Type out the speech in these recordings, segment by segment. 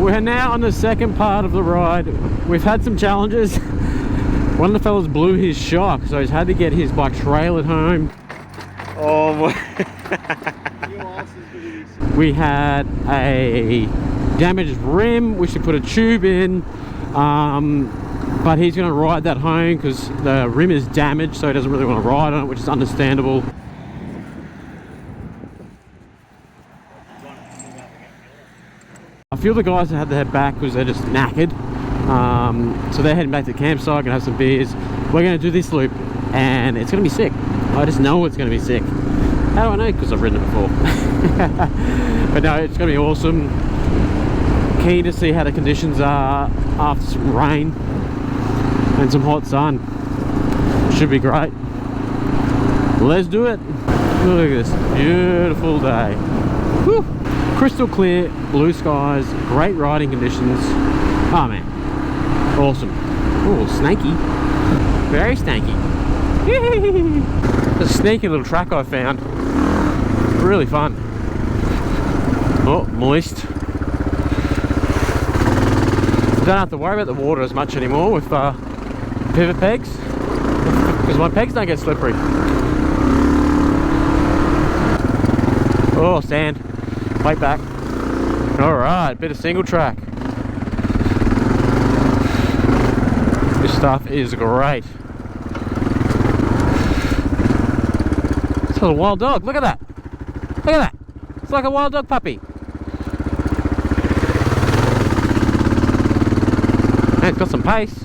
We're now on the second part of the ride. We've had some challenges. One of the fellas blew his shock, so he's had to get his bike trailered home. Oh my. We had a damaged rim, which we put a tube in, but he's going to ride that home because the rim is damaged, so he doesn't really want to ride on it, which is understandable. A few of the guys that had to head back because they're just knackered, so they're heading back to the campsite, gonna have some beers. We're going to do this loop and it's going to be sick. I just know it's going to be sick. How do I know? Because I've ridden it before. But no, it's going to be awesome. Keen to see how the conditions are after some rain and some hot sun. Should be great. Let's do it. Look at this beautiful day. Whew. Crystal clear, blue skies, great riding conditions. Oh man, awesome. Oh, snaky. Very snaky. A sneaky little track I found. Really fun. Oh, moist. Don't have to worry about the water as much anymore with pivot pegs, because my pegs don't get slippery. Oh, sand. Plate back. Alright, bit of single track. This stuff is great. It's a wild dog. Look at that. Look at that. It's like a wild dog puppy. And it's got some pace.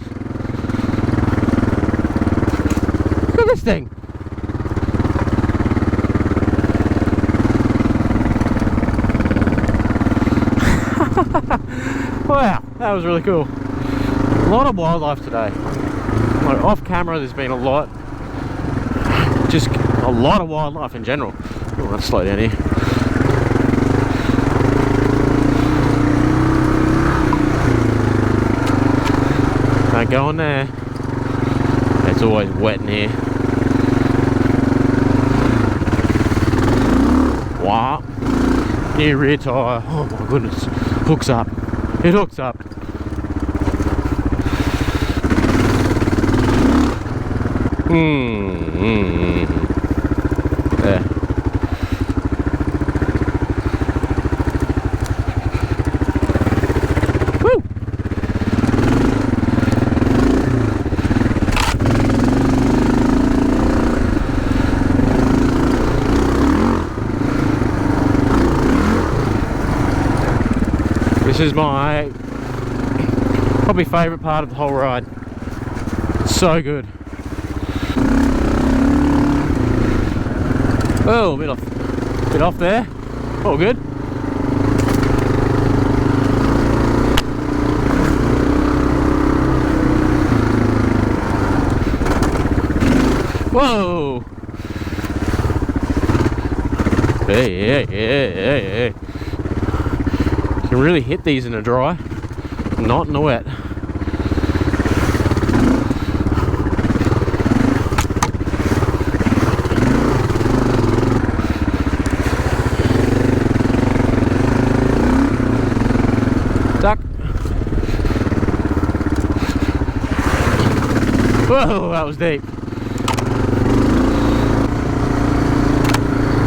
Look at this thing. Wow, that was really cool. A lot of wildlife today. Like off camera, there's been a lot. Just a lot of wildlife in general. Oh, let's slow down here. Don't go in there. It's always wet in here. Wow. New rear tyre. Oh my goodness. Hooks up. It hooks up. There. Woo! This is my probably favourite part of the whole ride. It's so good. Oh, a bit off there. All good. Whoa! Hey. You can really hit these in the dry, not in the wet. Duck. Whoa, that was deep.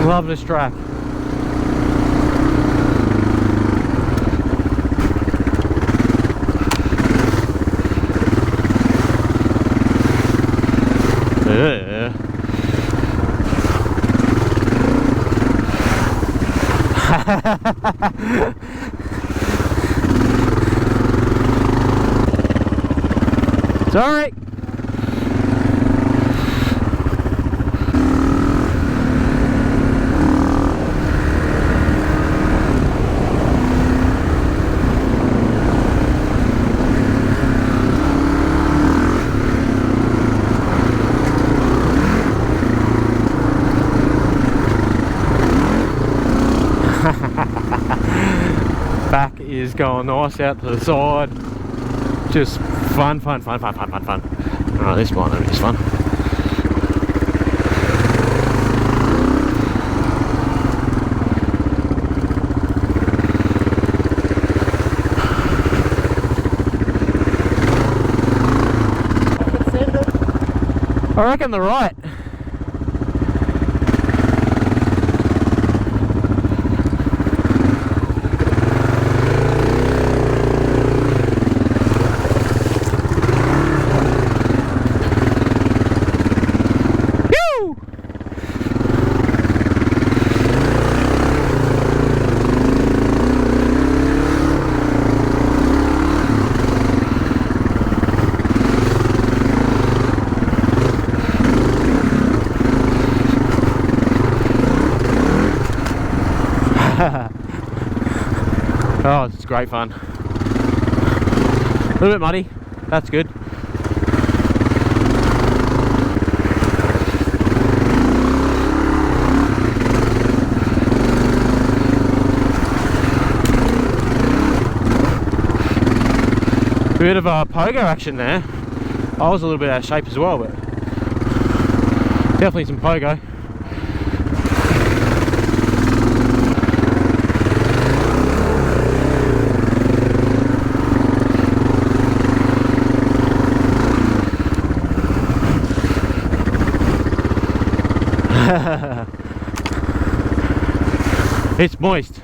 Love this track. Yeah. It's all right. Back is going nice out to the side. Just fun. Oh, this one is fun. I reckon they're right. Oh, it's great fun. A little bit muddy, that's good. A bit of a pogo action there. I was a little bit out of shape as well, but definitely some pogo. It's moist.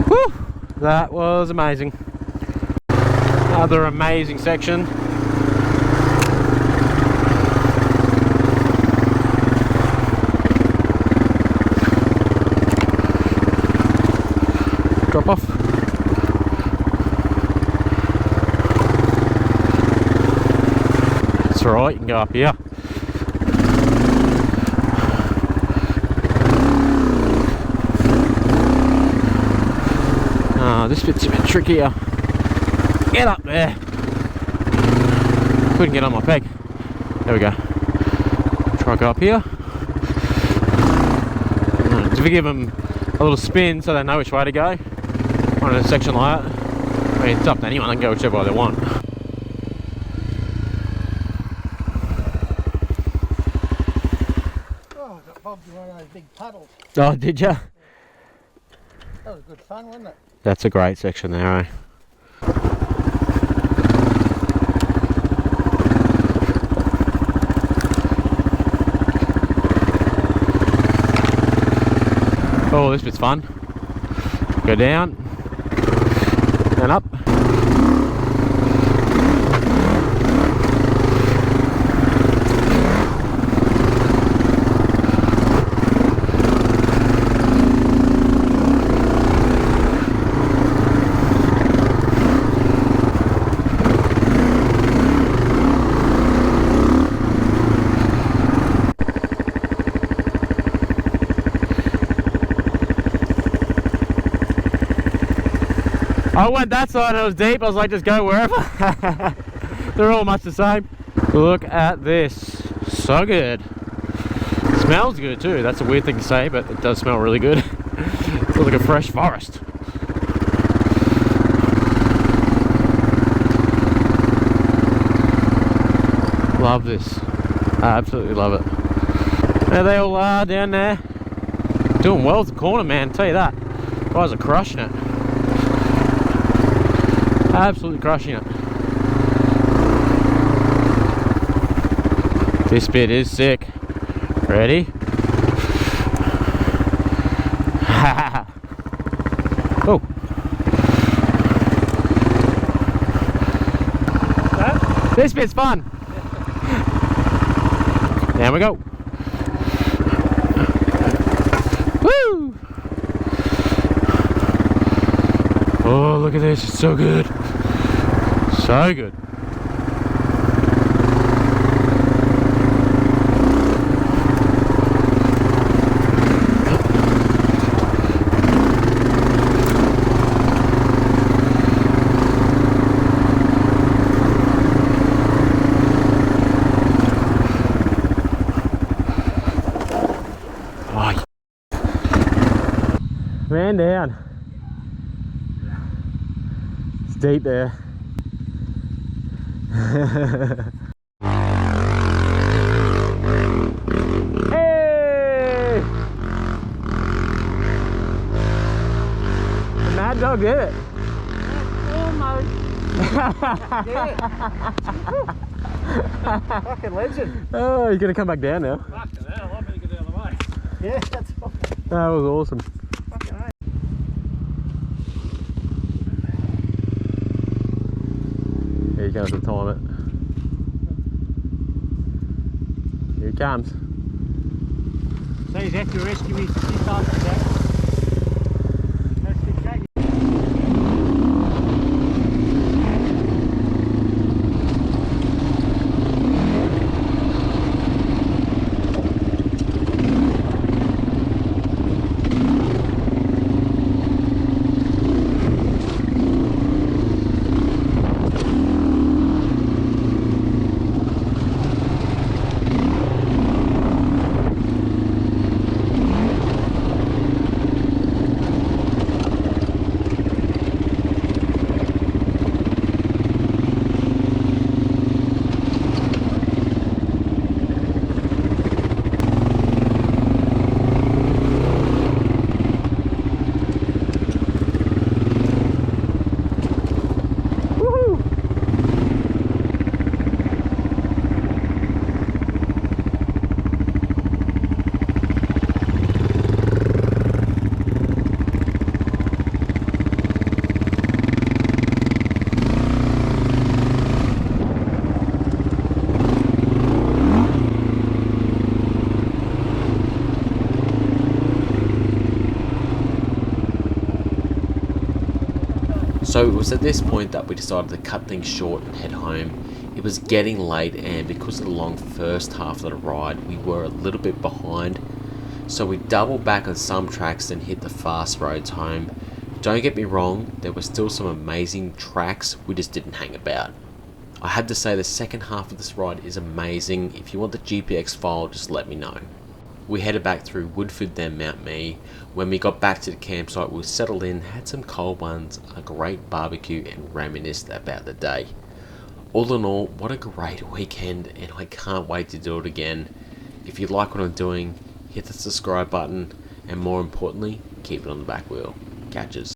Whew, that was amazing. Another amazing section. Drop off. That's alright, you can go up here. This bit's a bit trickier. Get up there. Couldn't get on my peg. There we go. Try to go up here. If we give them a little spin so they know which way to go on a section like that. I mean, it's up to anyone, they can go whichever way they want. Oh, I got bobbed in one of those big puddles. Oh, did ya? That was good fun, wasn't it? That's a great section there, eh? Oh, this bit's fun. Go down and up. I went that side and it was deep. I was like, just go wherever. They're all much the same. Look at this. So good. Smells good too. That's a weird thing to say, but it does smell really good. It feels like a fresh forest. Love this. I absolutely love it. There they all are down there. Doing well with the corner, man. I'll tell you that. Guys are crushing it. Absolutely crushing it. This bit is sick. Ready? Oh. This bit's fun. There we go. Woo! Oh, look at this. It's so good. So good. Oh, man down. It's deep there. Hey! dog did it. Almost. Yeah. Fucking legend. Oh, you're gonna come back down now. Fucking hell, I better get out of the way. Yeah, that's fine. That was awesome. Fucking hell. Here he comes to time it. Here he comes. So he's had to rescue me 3 times today. That's good shaggy. So it was at this point that we decided to cut things short and head home. It was getting late, and because of the long first half of the ride, we were a little bit behind. So we doubled back on some tracks and hit the fast roads home. Don't get me wrong, there were still some amazing tracks, we just didn't hang about. I had to say the second half of this ride is amazing. If you want the GPX file, just let me know. We headed back through Woodford, then Mount Mee. When we got back to the campsite, we settled in, had some cold ones, a great barbecue, and reminisced about the day. All in all, what a great weekend, and I can't wait to do it again. If you like what I'm doing, hit the subscribe button, and more importantly, keep it on the back wheel. Catches.